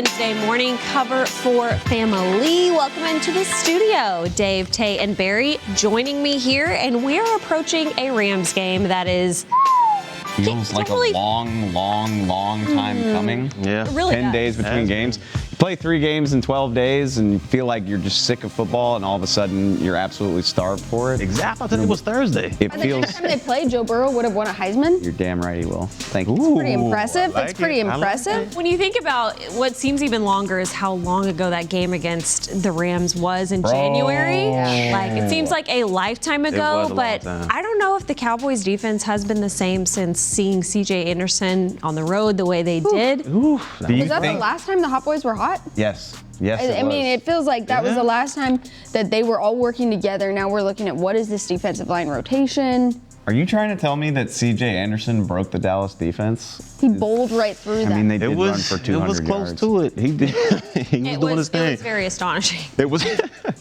Wednesday morning cover for family. Welcome into the studio. Dave, Tay, and Barry joining me here, and we are approaching a Rams game that is feels like a long time coming. Yeah. It really 10 does. days between games. You play 3 games in 12 days and you feel like you're just sick of football, and all of a sudden you're absolutely starved for it. Exactly. I thought it was Thursday. It The feels. next time they played, Joe Burrow would have won a Heisman. You're damn right he will. Thank you. Ooh, Pretty impressive. I like It's pretty it. I like impressive. When you think about what seems even longer is how long ago that game against the Rams was in January. Like, it seems like a lifetime ago, was a long but time. I don't know if the Cowboys defense has been the same since seeing C.J. Anderson on the road the way they did. Ooh, Do you Was that the think- last time the Hot Boys were hot? Yes. Yes, I mean, it feels like that was the last time that they were all working together. Now we're looking at what is this defensive line rotation. Are you trying to tell me that C.J. Anderson broke the Dallas defense? He bowled right through I that. mean, they It did run for 200 was close yards. to it. He did. He was doing his It thing. was very astonishing. It was.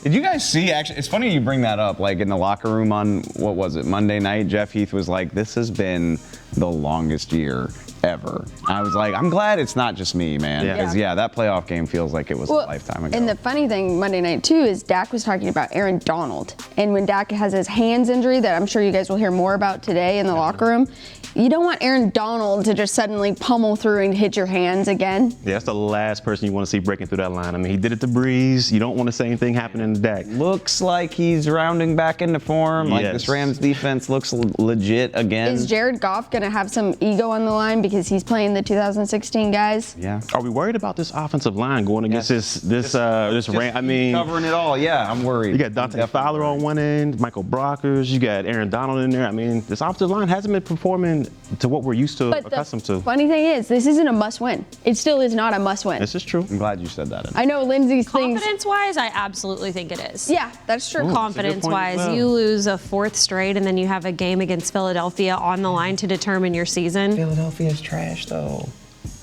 Did you guys see, actually, it's funny you bring that up, like in the locker room on, what was it, Monday night, Jeff Heath was like, this has been the longest year ever. I was like, I'm glad it's not just me, man. Yeah. Because, that playoff game feels like it was a lifetime ago. And the funny thing Monday night too is Dak was talking about Aaron Donald, and when Dak has his hands injury that I'm sure you guys will hear more about today in the locker room, you don't want Aaron Donald to just suddenly pummel through and hit your hands again. Yeah, that's the last person you want to see breaking through that line. I mean, he did it to Breeze. You don't want the same thing happening to Dak. Looks like he's rounding back into form. Like Yes. this Rams defense looks legit again. Is Jared Goff going to have some ego on the line because he's playing the 2016 guys? Yeah. Are we worried about this offensive line going against this Ram? I mean, covering it all. Yeah, I'm worried. you got Dante Fowler on one end, Michael Brockers. You got Aaron Donald in there. I mean, this offensive line hasn't been performing to what we're used to, But accustomed the to. funny thing is, this isn't a must-win. It still is not a must-win. This is true. I'm glad you said that. I know Lindsay's things. Confidence-wise, I absolutely think it is. Yeah, that's true. Confidence-wise, as well. you lose a 4th straight, and then you have a game against Philadelphia on the line to determine your season. Philadelphia's trash, though.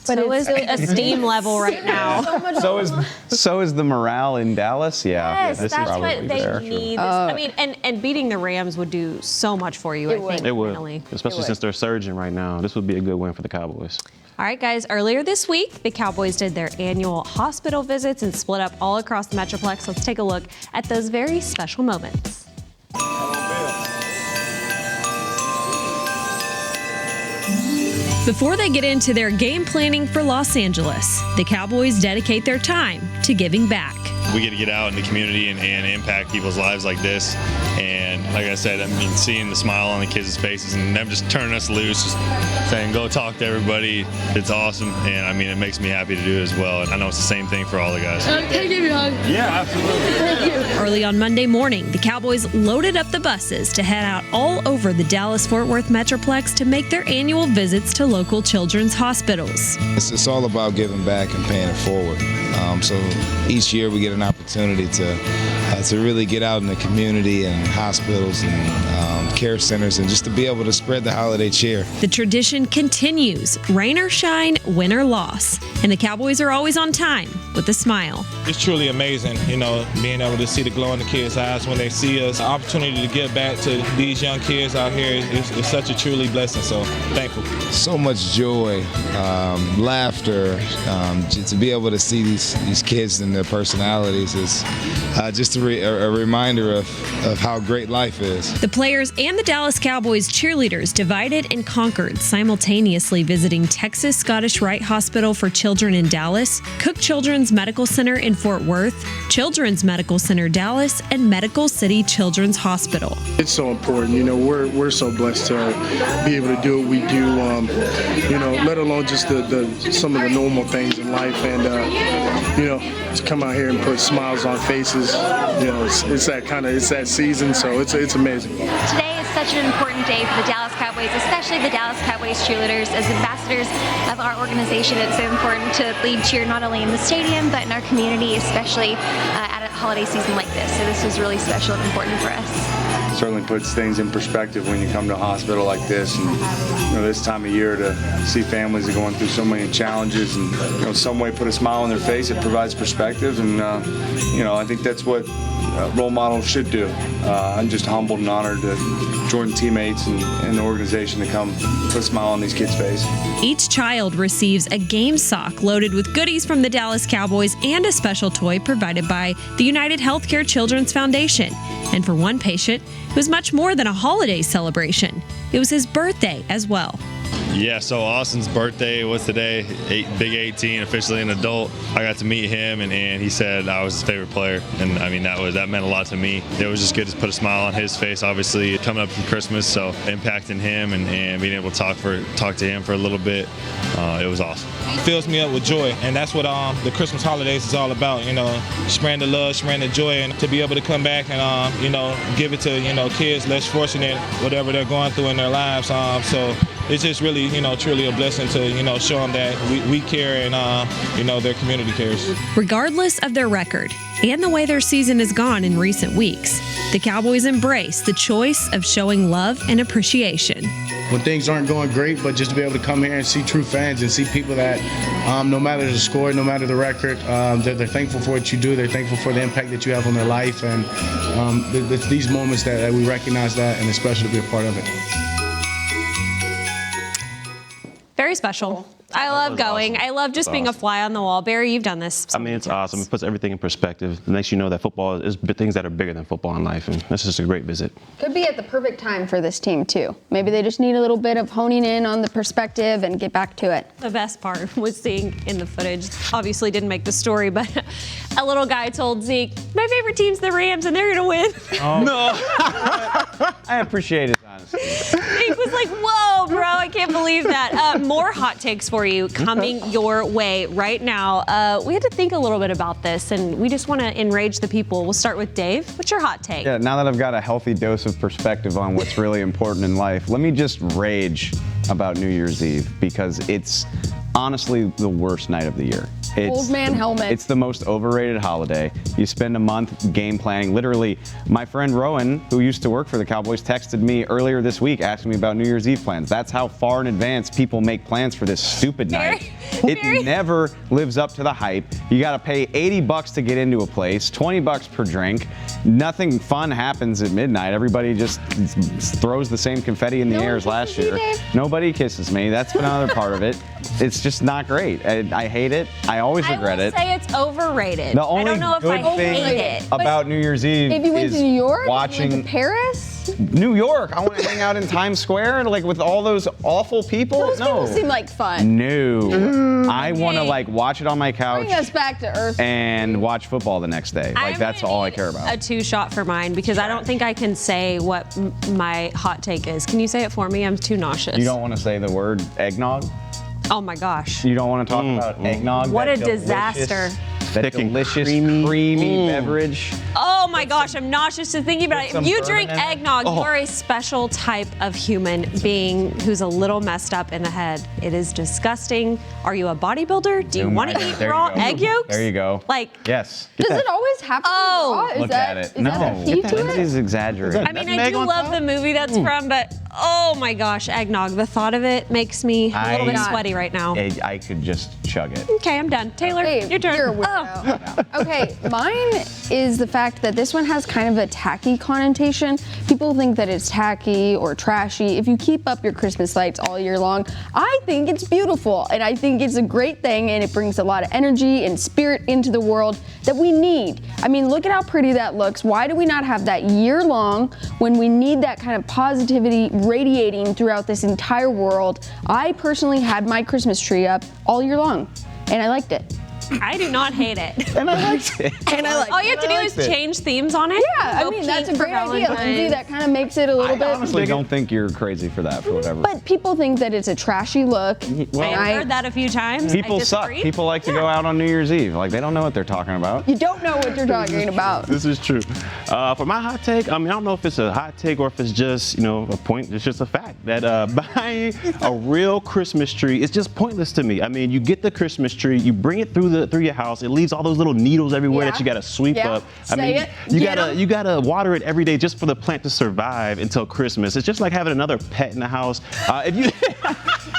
But So is it's the esteem level right now. So is the morale in Dallas. Yeah. Yes, this is that's probably what they fair. need. I mean, and beating the Rams would do so much for you, I think. It would, mentally. especially since they're surging right now. This would be a good win for the Cowboys. All right, guys, earlier this week, the Cowboys did their annual hospital visits and split up all across the Metroplex. Let's take a look at those very special moments. Before they get into their game planning for Los Angeles, the Cowboys dedicate their time to giving back. We get to get out in the community and impact people's lives like this. And like I said, I mean, seeing the smile on the kids' faces and them just turning us loose, just saying, go talk to everybody, it's awesome. And I mean, it makes me happy to do it as well. And I know it's the same thing for all the guys. Can I give you a hug? Yeah, absolutely. Early on Monday morning, the Cowboys loaded up the buses to head out all over the Dallas-Fort Worth Metroplex to make their annual visits to local children's hospitals. It's all about giving back and paying it forward. So each year we get an opportunity to really get out in the community and hospitals and care centers and just to be able to spread the holiday cheer. The tradition continues, rain or shine, win or loss, and the Cowboys are always on time with a smile. It's truly amazing, you know, being able to see the glow in the kids' eyes when they see us. The opportunity to give back to these young kids out here is such a truly blessing, so thankful. So much joy, laughter, to be able to see these kids and their personalities is just a reminder of how great life is. The players and the Dallas Cowboys cheerleaders divided and conquered, simultaneously visiting Texas Scottish Rite Hospital for Children in Dallas, Cook Children's Medical Center in Fort Worth, Children's Medical Center Dallas, and Medical City Children's Hospital. It's so important, you know, we're so blessed to be able to do what we do, you know, let alone just some of the normal things in life, and you know, to come out here and put smiles on faces, you know, it's that season, so it's amazing. Today is such an important day for the Dallas Cowboys, especially the Dallas Cowboys cheerleaders. As ambassadors of our organization, it's so important to lead cheer not only in the stadium, but in our community, especially at a holiday season like this. So this was really special and important for us. Certainly puts things in perspective when you come to a hospital like this, and you know, this time of year to see families are going through so many challenges, and you know, some way put a smile on their face. It provides perspective, and you know, I think that's what role model should do. I'm just humbled and honored to join teammates and the organization to come put a smile on these kids' face. Each child receives a game sock loaded with goodies from the Dallas Cowboys and a special toy provided by the United Healthcare Children's Foundation. And for one patient, it was much more than a holiday celebration. It was his birthday as well. Yeah, so Austin's birthday was today, big 18, officially an adult. I got to meet him, and he said I was his favorite player, and I mean that meant a lot to me. It was just good to put a smile on his face. Obviously, coming up from Christmas, so impacting him and being able to talk to him for a little bit, it was awesome. It fills me up with joy, and that's what the Christmas holidays is all about. You know, spreading the love, spreading the joy, and to be able to come back and give it to kids less fortunate, whatever they're going through in their lives. So it's just really, truly a blessing to, show them that we care and, their community cares. Regardless of their record and the way their season has gone in recent weeks, the Cowboys embrace the choice of showing love and appreciation. When things aren't going great, but just to be able to come here and see true fans and see people that no matter the score, no matter the record, they're thankful for what you do. They're thankful for the impact that you have on their life. And it's these moments that we recognize that, and it's special to be a part of it. Very special. I love going. Awesome. I love just being a fly on the wall. Barry, you've done this. I mean, it's awesome. It puts everything in perspective. It makes you know that football is things that are bigger than football in life, and this is a great visit. Could be at the perfect time for this team, too. Maybe they just need a little bit of honing in on the perspective and get back to it. The best part was seeing in the footage, obviously didn't make the story, but a little guy told Zeke, my favorite team's the Rams, and they're going to win. Oh. No. I appreciate it, honestly. Zeke was like, whoa, bro, I can't believe that. More hot takes for you coming your way right now. We had to think a little bit about this, and we just want to enrage the people. We'll start with Dave. What's your hot take? Yeah, now that I've got a healthy dose of perspective on what's really important in life, let me just rage about New Year's Eve, because it's honestly the worst night of the year. Old man helmet. It's the most overrated holiday. You spend a month game planning. Literally, my friend Rowan, who used to work for the Cowboys, texted me earlier this week asking me about New Year's Eve plans. That's how far in advance people make plans for this stupid night. It never lives up to the hype. You got to pay $80 to get into a place, $20 per drink. Nothing fun happens at midnight. Everybody just throws the same confetti in the air as last year. Nobody kisses me. That's been another part of it. It's just not great. I hate it. I always regret it. I will say it's overrated. The only I don't know if I hate it. About New Year's Eve if you went to New York, watching if you went to Paris. New York. I want to hang out in Times Square like with all those awful people. Those people seem like fun. No. I want to watch it on my couch. Bring us back to earth. And watch football the next day. That's all I care about. A 2-shot for mine, because I don't think I can say what my hot take is. Can you say it for me? I'm too nauseous. You don't want to say the word eggnog? Oh my gosh. You don't want to talk about eggnog? What a disaster. That delicious, creamy beverage. Oh my gosh, I'm nauseous to thinking about it. If you drink eggnog, you are a special type of human being who's a little messed up in the head. It is disgusting. Are you a bodybuilder? Do you want to eat raw egg yolks? There you go. Yes. Does it always have to be raw? Look at it. No, Lindsay's exaggerating. I mean, I do love the movie that's from, but oh my gosh, eggnog. The thought of it makes me a little bit sweaty right now. I could just chug it. Okay, I'm done. Taylor, your turn. You're a weirdo. Okay, mine is the fact that this one has kind of a tacky connotation. People think that it's tacky or trashy. If you keep up your Christmas lights all year long, I think it's beautiful, and I think it's a great thing, and it brings a lot of energy and spirit into the world that we need. I mean, look at how pretty that looks. Why do we not have that year long when we need that kind of positivity radiating throughout this entire world? I personally had my Christmas tree up all year long, and I liked it. I do not hate it. And I liked it. All you have to do is change themes on it. Yeah, I mean, that's a great idea, Lindsay. That kind of makes it a little bit. I honestly don't think you're crazy for that, for whatever. But people think that it's a trashy look. I've heard that a few times. People suck. People like to go out on New Year's Eve. They don't know what they're talking about. You don't know what you're talking about. This is true. For my hot take, I mean, I don't know if it's a hot take or if it's just, a point. It's just a fact that buying a real Christmas tree is just pointless to me. I mean, you get the Christmas tree, you bring it through your house. It leaves all those little needles everywhere that you got to sweep up. I mean, you gotta water it every day just for the plant to survive until Christmas. It's just like having another pet in the house.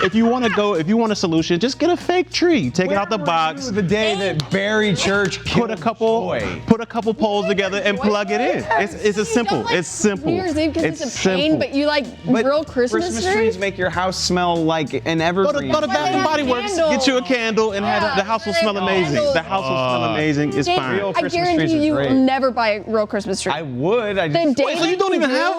if you want a solution, just get a fake tree. Take it out the box. The day that Barry Church Put a couple poles together and plug it in. It's as simple. It's simple. New Year's Eve because it's a pain, but you like real Christmas trees make your house smell like an evergreen. Go to Bath and Body Works, get you a candle, and have the house will smell amazing. The house will smell amazing. It's fine. I guarantee you will never buy a real Christmas tree. I would. Wait, so you don't even have?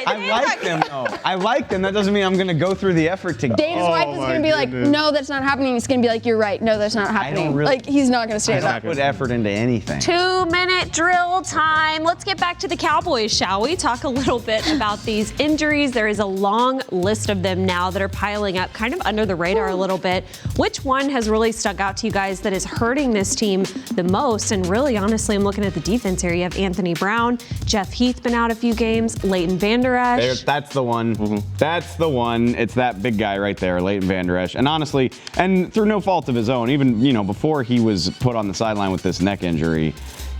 I like them though. I like them. That doesn't mean I'm going to go through the effort to. Dave's wife is going to be like, no, that's not happening. He's going to be like, you're right. No, that's not happening. Like, he's not going to stand up. Put effort into anything. 2-minute drill time. Let's get back to the Cowboys, shall we? Talk a little bit about these injuries. There is a long list of them now that are piling up, kind of under the radar a little bit. Which one has really stuck out to you guys that is hurting this team the most? And really, honestly, I'm looking at the defense here. You have Anthony Brown, Jeff Heath been out a few games, Leighton Vander Esch. That's the one. That's the one. It's that big guy right there, Leighton Vander Esch. And honestly, and through no fault of his own, even before he was put on the sideline with this neck injury,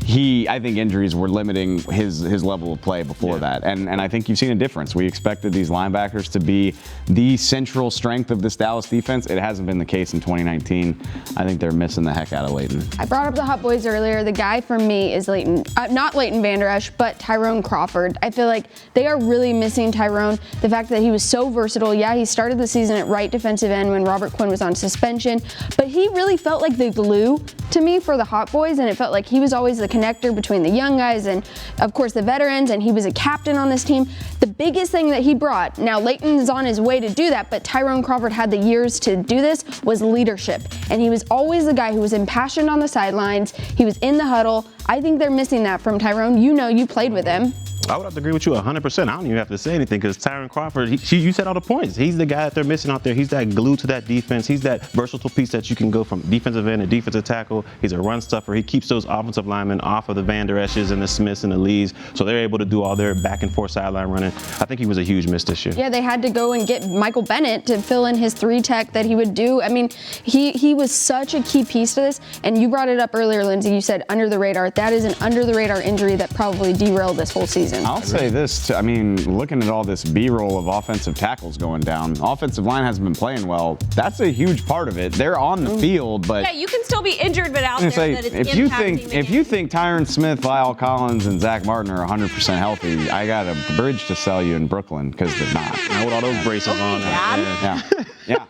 I think injuries were limiting his level of play before that. And I think you've seen a difference. We expected these linebackers to be the central strength of this Dallas defense. It hasn't been the case in 2019. I think they're missing the heck out of Leighton. I brought up the Hot Boys earlier. The guy for me is Leighton, not Leighton Vander Esch, but Tyrone Crawford. I feel like they are really missing Tyrone. The fact that he was so versatile. Yeah, he started the season at right defensive end when Robert Quinn was on suspension, but he really felt like the glue to me for the Hot Boys, and it felt like he was always the connector between the young guys and, of course, the veterans, and he was a captain on this team. The biggest thing that he brought, now Leighton is on his way to do that, but Tyrone Crawford had the years to do this, was leadership. And he was always the guy who was impassioned on the sidelines. He was in the huddle. I think they're missing that from Tyrone. You played with him. I would have to agree with you 100%. I don't even have to say anything because Tyrone Crawford, you said all the points. He's the guy that they're missing out there. He's that glue to that defense. He's that versatile piece that you can go from defensive end to defensive tackle. He's a run stuffer. He keeps those offensive linemen off of the Vander Esch's and the Smiths and the Lees, so they're able to do all their back and forth sideline running. I think he was a huge miss this year. Yeah, they had to go and get Michael Bennett to fill in his 3-tech that he would do. I mean, he was such a key piece to this, and you brought it up earlier, Lindsay. You said under the radar. That is an under the radar injury that probably derailed this whole season. I'll say this. I mean, looking at all this B-roll of offensive tackles going down, offensive line hasn't been playing well. That's a huge part of it. They're on the field, but yeah, you can still be injured, but out there that it's if you think Tyron Smith, Lyle Collins, and Zach Martin are 100% healthy, I got a bridge to sell you in Brooklyn because they're not. Now with all those braces on. Yeah.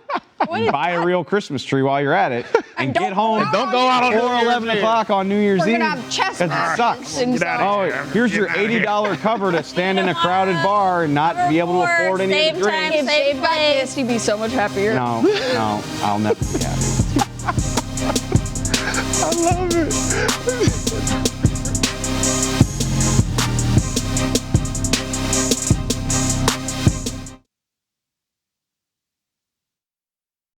Buy a real Christmas tree while you're at it, and get home. Don't go out on 11 o'clock on New Year's Eve. We're gonna have chest It sucks. Here's your $80 cover to stand in a crowded bar and not be able to afford any of the drinks. If Dave got this, he'd be so much happier. No, I'll never be happy. I love it.